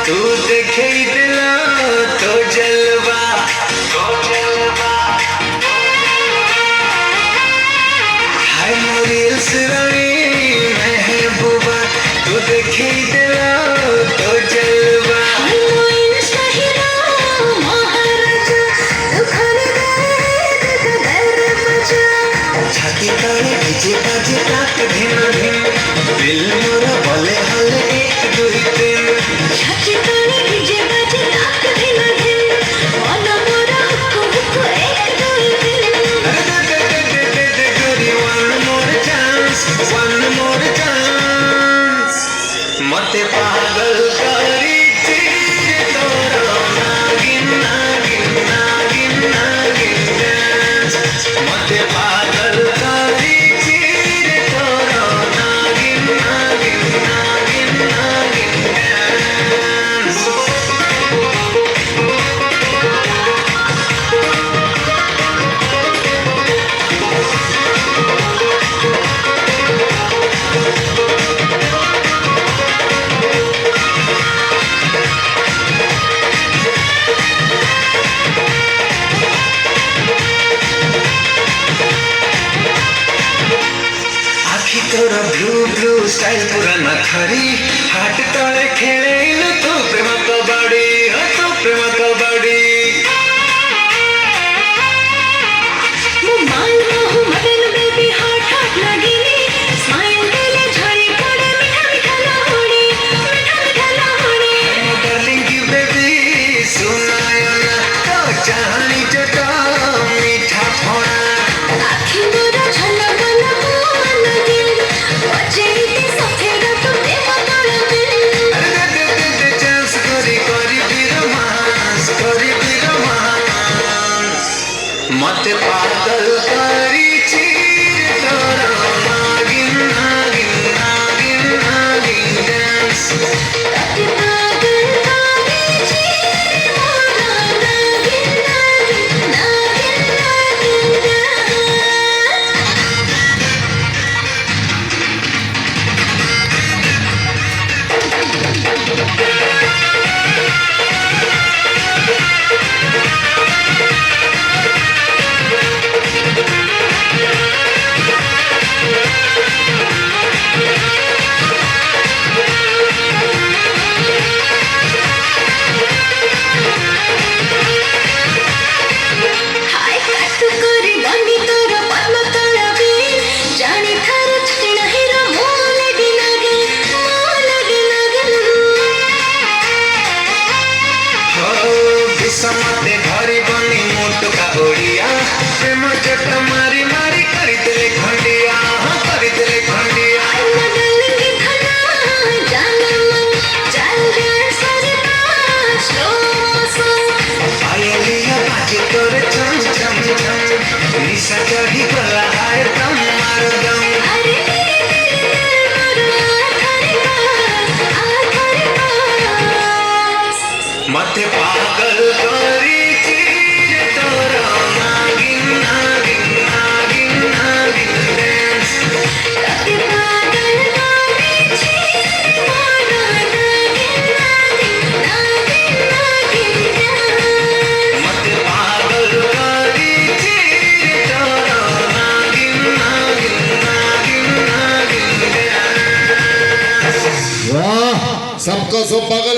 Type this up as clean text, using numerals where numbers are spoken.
तू देखे दिला तो जलवा हाय मोरी इसरानी महबूबा तू देखे दिला तो जलवा छाती ताले भिजे बाजे ताक भिन भिन दिल मोरा बोले हले एक दुई तीन छाती ताले भिजे बाजे ताक भिन भिन मन मोरा हुक्को हुक्को एक दुई तीन दे गोरी one more chance मते पागल करी चीर तोरा नागिन नागिन नागिन नागिन dance मते पागल करी चीर तोरा नागिन नागिन नागिन नागिन dance तोरा ब्लू ब्लू स्टाइल पूरा नखरी हाट तले खेले तू प्रेम कबड्डी तू प्रेम कबड्डी मुंबई मोह मदन बेबी हार्ट हार्ट लगीनी स्माइल दिले झड़ी पड़े मीठा मीठा लाहोड़ी डार्लिंग की बेबी सुनायो ना तो चाहनी जटा मीठा फोड़ा आँखी मोरा झलकल मन दिल बजेती सफेद तो प्रेम तोड़ा दिल दे चांस करी रोमांस मते पागल करी चीर तोरा नागिन नागिन नागिन नागिन dance ताके पागल कागे चीर मोरा नागिन नागिन नागिन नागिन हाय काट करी बनी तोरा पद्म तोरा बीन जानी थार छटिना हीरा मोल दिनागे हो विषमते भरी बनी मोटका ओडिया प्रेम जट मारी मारी करी देले खंडिया करी देले खंडिया आई मडलिंग धना जानम चल जाए सजना स्लो मोशन आयलिया बाजे तोरे छम छम छम निशा चढ़ी गला हाय दम मार दम अरे मेरे दिल मोरा आखरी पास मते पागल करी चीर तोरा नागिन नागिन नागिन नागिन dance ताके पागल कागे चीर मोरा नागिन नागिन नागिन नागिन मते पागल करी चीर तोरा नागिन नागिन नागिन नागिन dance वाह सबका सब पागल